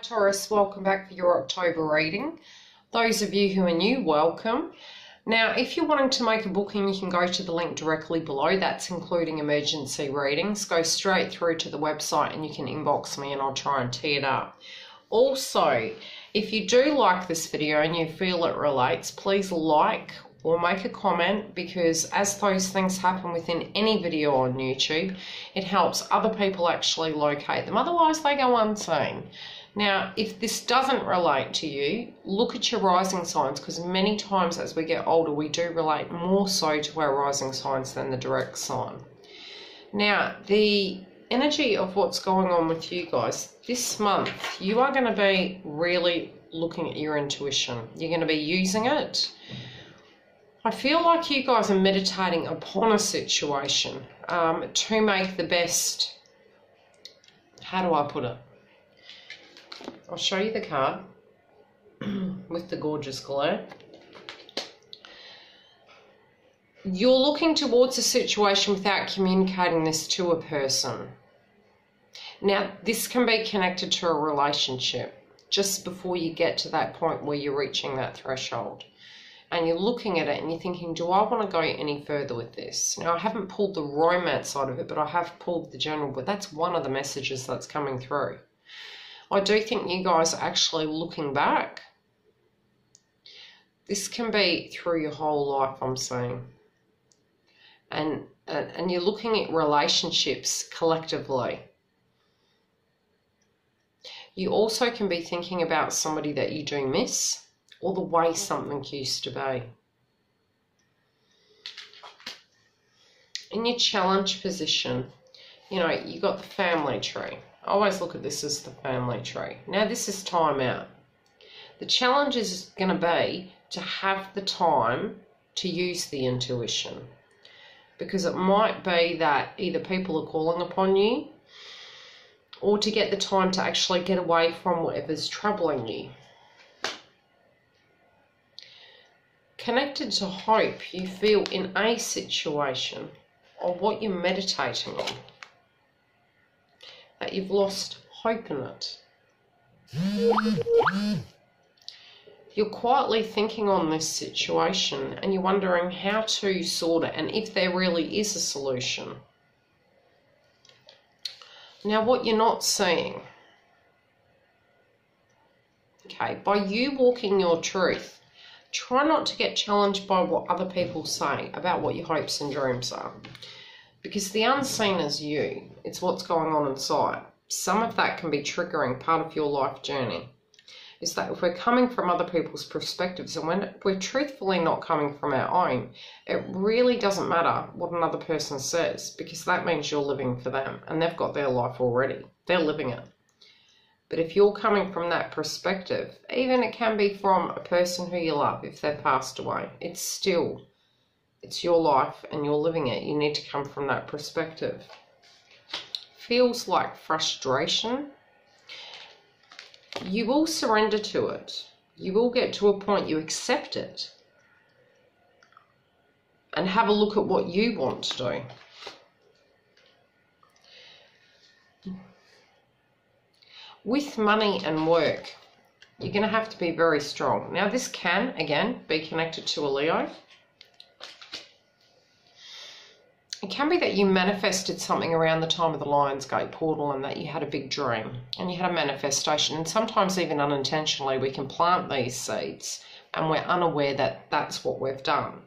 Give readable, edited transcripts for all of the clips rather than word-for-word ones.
Taurus, welcome back for your October reading. Those of you who are new, welcome. Now, if you're wanting to make a booking, you can go to the link directly below. That's including emergency readings. Go straight through to the website and you can inbox me and I'll try and tee it up. Also, if you do like this video and you feel it relates, please like or make a comment, because as those things happen within any video on YouTube, it helps other people actually locate them. Otherwise, they go unseen. Now, if this doesn't relate to you, look at your rising signs, because many times as we get older, we do relate more so to our rising signs than the direct sign. Now, the energy of what's going on with you guys, this month, you are going to be really looking at your intuition. You're going to be using it. I feel like you guys are meditating upon a situation to make the best, how do I put it? I'll show you the card with the gorgeous glare. You're looking towards a situation without communicating this to a person. Now, this can be connected to a relationship just before you get to that point where you're reaching that threshold. And you're looking at it and you're thinking, do I want to go any further with this? Now, I haven't pulled the romance side of it, but I have pulled the general, but that's one of the messages that's coming through. I do think you guys are actually looking back. This can be through your whole life, I'm saying. And you're looking at relationships collectively. You also can be thinking about somebody that you do miss, or the way something used to be. In your challenge position, you know, you got the family tree. I always look at this as the family tree. Now this is timeout. The challenge is going to be to have the time to use the intuition, because it might be that either people are calling upon you, or to get the time to actually get away from whatever's troubling you. Connected to hope you feel in a situation, or what you're meditating on, that you've lost hope in it. You're quietly thinking on this situation and you're wondering how to sort it and if there really is a solution. Now, what you're not seeing, okay, by you walking your truth, try not to get challenged by what other people say about what your hopes and dreams are. Because the unseen is you. It's what's going on inside. Some of that can be triggering part of your life journey. Is that if we're coming from other people's perspectives, and when we're truthfully not coming from our own, it really doesn't matter what another person says, because that means you're living for them and they've got their life already. They're living it. But if you're coming from that perspective, even it can be from a person who you love, if they've passed away, it's your life and you're living it. You need to come from that perspective. Feels like frustration. You will surrender to it. You will get to a point you accept it and have a look at what you want to do. With money and work, you're going to have to be very strong. Now, this can, again, be connected to a Leo. It can be that you manifested something around the time of the Lionsgate portal and that you had a big dream and you had a manifestation. And sometimes even unintentionally, we can plant these seeds and we're unaware that that's what we've done.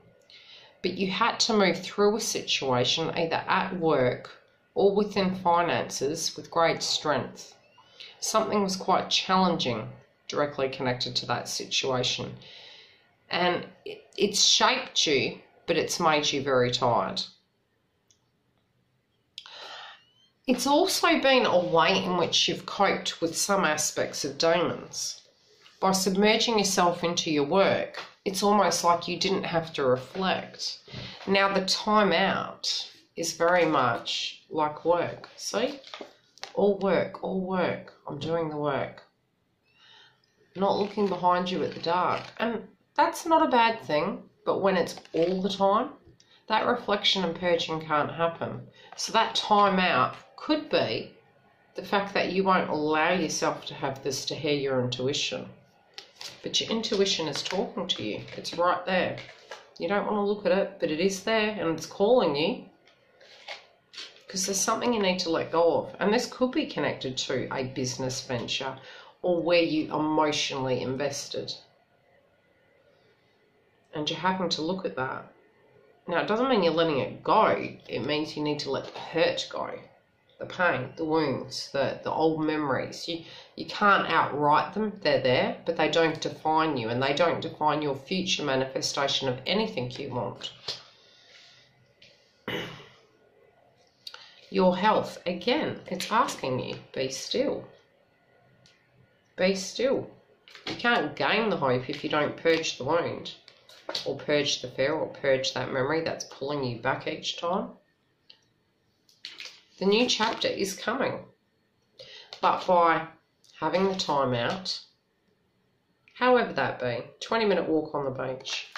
But you had to move through a situation either at work or within finances with great strength. Something was quite challenging directly connected to that situation. And it's shaped you, but it's made you very tired. It's also been a way in which you've coped with some aspects of demons. By submerging yourself into your work, it's almost like you didn't have to reflect. Now the timeout is very much like work. See? All work, all work. I'm doing the work. Not looking behind you at the dark. And that's not a bad thing, but when it's all the time, that reflection and purging can't happen. So that time out could be The fact that you won't allow yourself to have this to hear your intuition. But your intuition is talking to you. It's right there. You don't want to look at it, but it is there and it's calling you. Because there's something you need to let go of. And this could be connected to a business venture or where you emotionally invested. And you're having to look at that. Now, it doesn't mean you're letting it go. It means you need to let the hurt go. The pain, the wounds, the old memories. You can't outright them. They're there, but they don't define you. And they don't define your future manifestation of anything you want. Your health, again, it's asking you, be still. Be still. You can't gain the hope if you don't purge the wound, or purge the fear, or purge that memory that's pulling you back each time. The new chapter is coming. But by having the time out, however that be, 20-minute walk on the beach,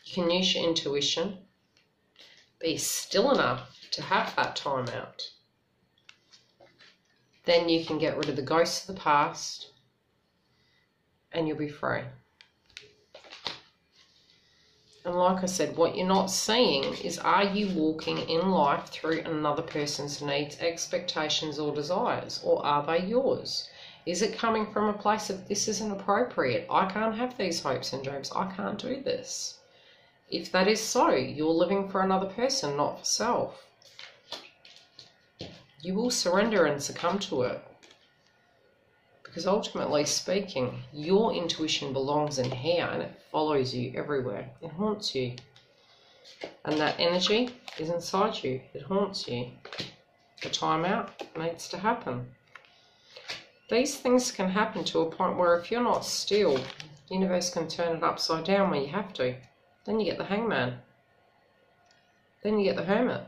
you can use your intuition, be still enough to have that time out. Then you can get rid of the ghosts of the past and you'll be free. And like I said, what you're not seeing is, are you walking in life through another person's needs, expectations or desires, or are they yours? Is it coming from a place of, this isn't appropriate, I can't have these hopes and dreams, I can't do this? If that is so, you're living for another person, not for self. You will surrender and succumb to it. Because ultimately speaking, your intuition belongs in here and it follows you everywhere. It haunts you. And that energy is inside you. It haunts you. The time out needs to happen. These things can happen to a point where if you're not still, the universe can turn it upside down where you have to. Then you get the hangman. Then you get the hermit.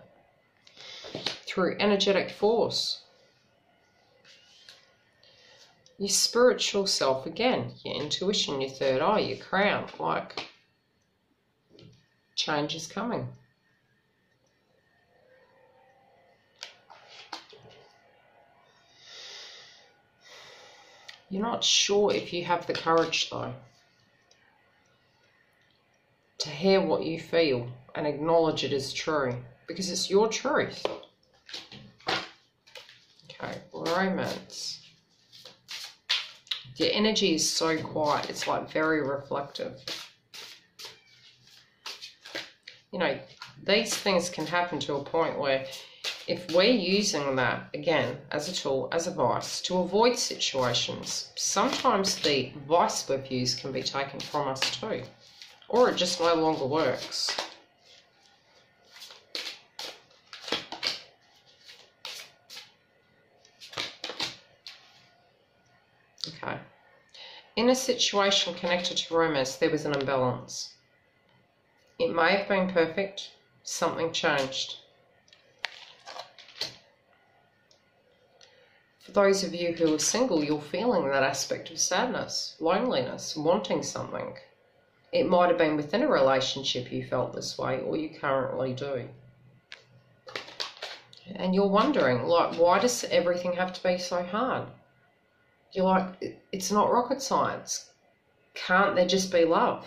Through energetic force. Your spiritual self, again, your intuition, your third eye, your crown, like change is coming. You're not sure if you have the courage, though, to hear what you feel and acknowledge it as true, because it's your truth. Okay, romance. Your energy is so quiet, it's like very reflective. You know, these things can happen to a point where if we're using that, again, as a tool, as a vice, to avoid situations, sometimes the vice we've used can be taken from us too. Or it just no longer works. Okay. In a situation connected to romance, there was an imbalance. It may have been perfect, something changed. For those of you who are single, you're feeling that aspect of sadness, loneliness, wanting something. It might have been within a relationship you felt this way, or you currently do. And you're wondering, like, why does everything have to be so hard? You're like, it's not rocket science. Can't there just be love?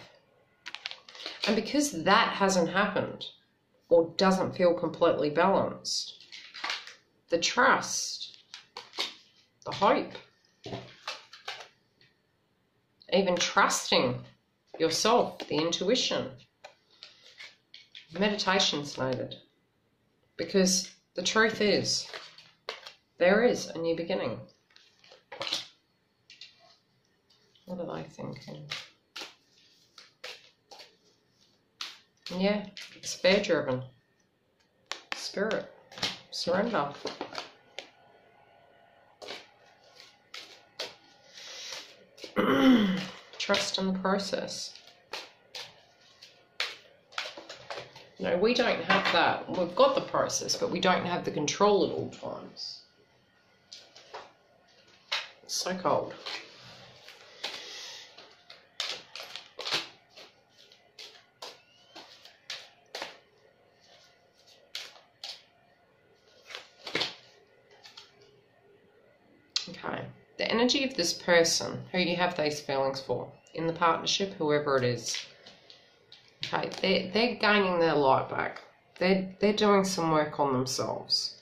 And because that hasn't happened, or doesn't feel completely balanced, the trust, the hope, even trusting yourself, the intuition, meditation's needed. Because the truth is, there is a new beginning. What are they thinking? Yeah, it's fear-driven. Spirit, surrender. Trust in the process. No, we don't have that. We've got the process, but we don't have the control at all times. It's so cold. energy of this person who you have these feelings for, in the partnership, whoever it is. Okay, they're gaining their light back. They're doing some work on themselves.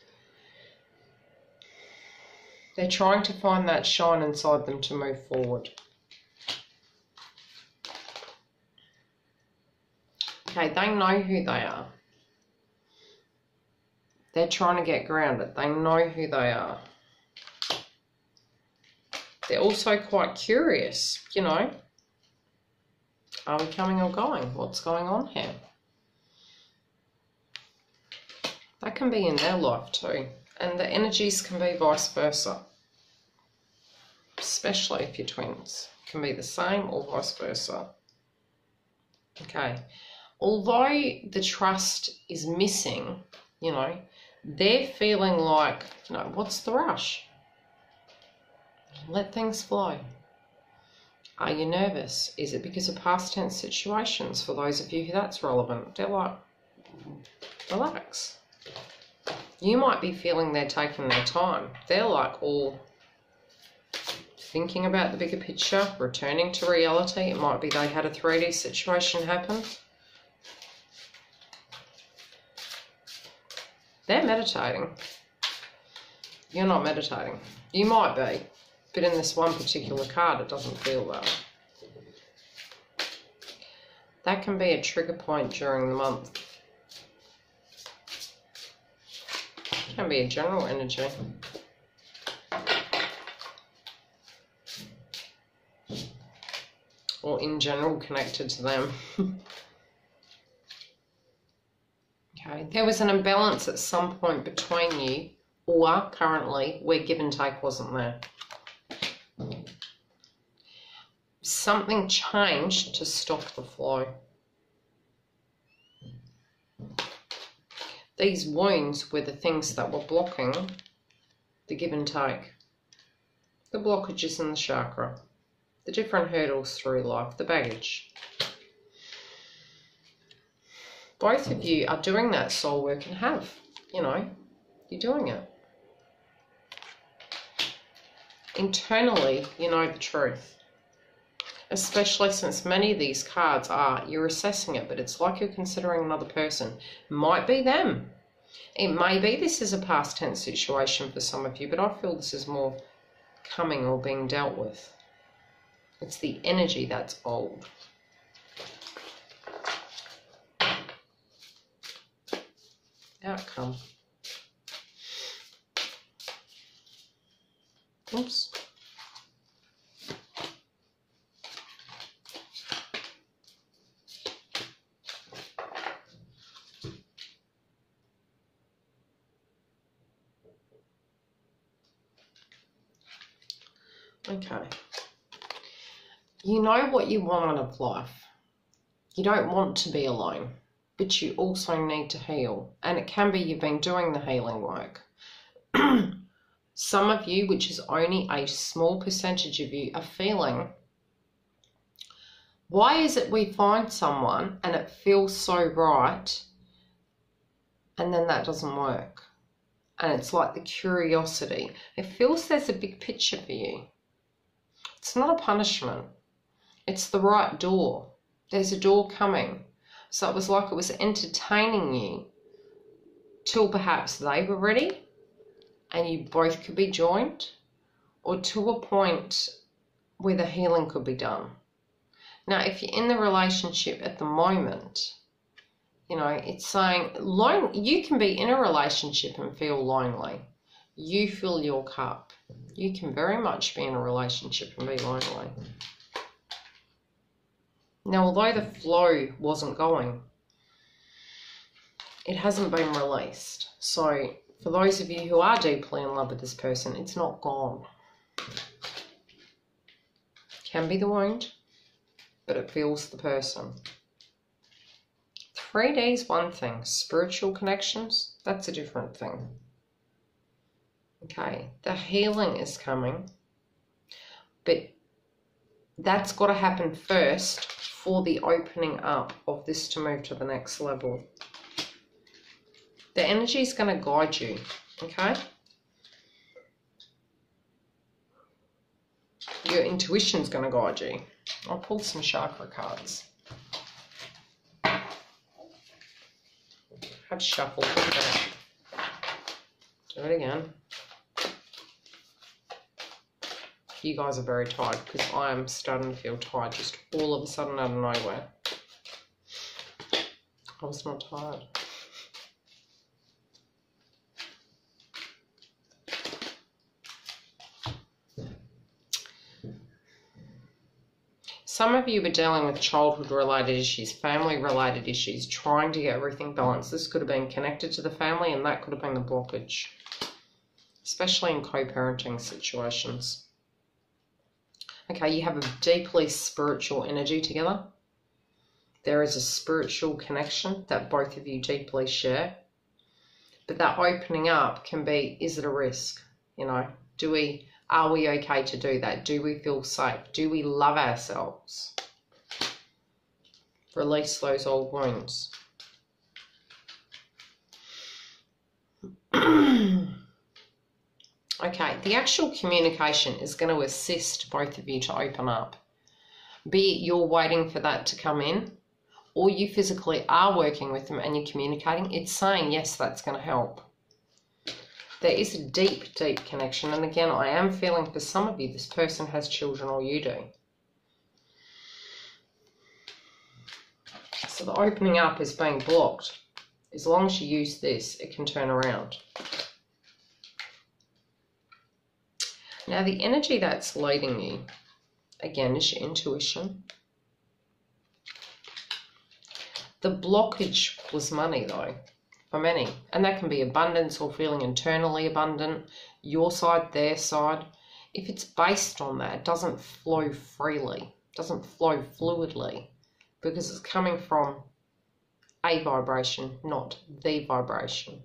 They're trying to find that shine inside them to move forward. Okay, they know who they are. They're trying to get grounded. They know who they are. They're also quite curious, you know. Are we coming or going? What's going on here? That can be in their life too. And the energies can be vice versa. Especially if you're twins. It can be the same or vice versa. Okay. Although the trust is missing, you know, they're feeling like, you know, what's the rush? Let things flow. Are you nervous? Is it because of past tense situations? For those of you who that's relevant, they're like, relax. You might be feeling they're taking their time. They're like all thinking about the bigger picture, returning to reality. It might be they had a 3D situation happen. They're meditating. You're not meditating. You might be, but in this one particular card, it doesn't feel that. That can be a trigger point during the month. It can be a general energy. Or in general connected to them. Okay, there was an imbalance at some point between you, or currently where give and take wasn't there. Something changed to stop the flow. These wounds were the things that were blocking the give and take. The blockages in the chakra. The different hurdles through life. The baggage. Both of you are doing that soul work and have, you know, you're doing it. Internally, you know the truth. Especially since many of these cards are, you're assessing it, but it's like you're considering another person. Might be them. It may be this is a past tense situation for some of you, but I feel this is more coming or being dealt with. It's the energy that's old. Outcome. Oops. Okay. You know what you want out of life. You don't want to be alone, but you also need to heal. And it can be you've been doing the healing work. Some of you, which is only a small percentage of you, are feeling, why is it we find someone and it feels so right and then that doesn't work? And it's like the curiosity. It feels there's a big picture for you. It's not a punishment. It's the right door. There's a door coming. So it was like it was entertaining you till perhaps they were ready and you both could be joined, or to a point where the healing could be done. Now, if you're in the relationship at the moment, you know, it's saying you can be in a relationship and feel lonely. You fill your cup. You can very much be in a relationship and be lonely. Now, although the flow wasn't going, it hasn't been released. So for those of you who are deeply in love with this person, it's not gone. Can be the wound, but it feels the person. 3D is one thing. Spiritual connections, that's a different thing. Okay, the healing is coming, but that's got to happen first for the opening up of this to move to the next level. The energy is going to guide you, okay? Your intuition's going to guide you. I'll pull some chakra cards. Have shuffled it. Do it again. You guys are very tired because I am starting to feel tired just all of a sudden out of nowhere. I was not tired. Some of you are dealing with childhood-related issues, family-related issues, trying to get everything balanced. This could have been connected to the family, and that could have been the blockage, especially in co-parenting situations. Okay, you have a deeply spiritual energy together. There is a spiritual connection that both of you deeply share. But that opening up can be, is it a risk? You know, are we okay to do that? Do we feel safe? Do we love ourselves? Release those old wounds. Okay, the actual communication is going to assist both of you to open up. Be it you're waiting for that to come in, or you physically are working with them and you're communicating. It's saying, yes, that's going to help. There is a deep, deep connection. And again, I am feeling for some of you, this person has children or you do. So the opening up is being blocked. As long as you use this, it can turn around. Now, the energy that's leading you, again, is your intuition. The blockage was money, though. For many, and that can be abundance or feeling internally abundant, your side, their side. If it's based on that, it doesn't flow freely, doesn't flow fluidly, because it's coming from a vibration, not the vibration.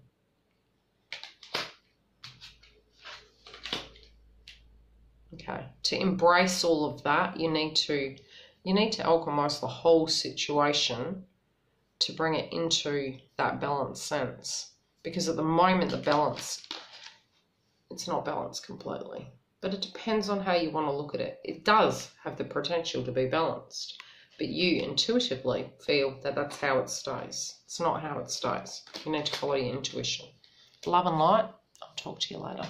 Okay, to embrace all of that, you need to alchemize the whole situation to bring it into that balanced sense. Because at the moment, the balance, it's not balanced completely. But it depends on how you want to look at it. It does have the potential to be balanced. But you intuitively feel that that's how it stays. It's not how it stays. You need to follow your intuition. Love and light. I'll talk to you later.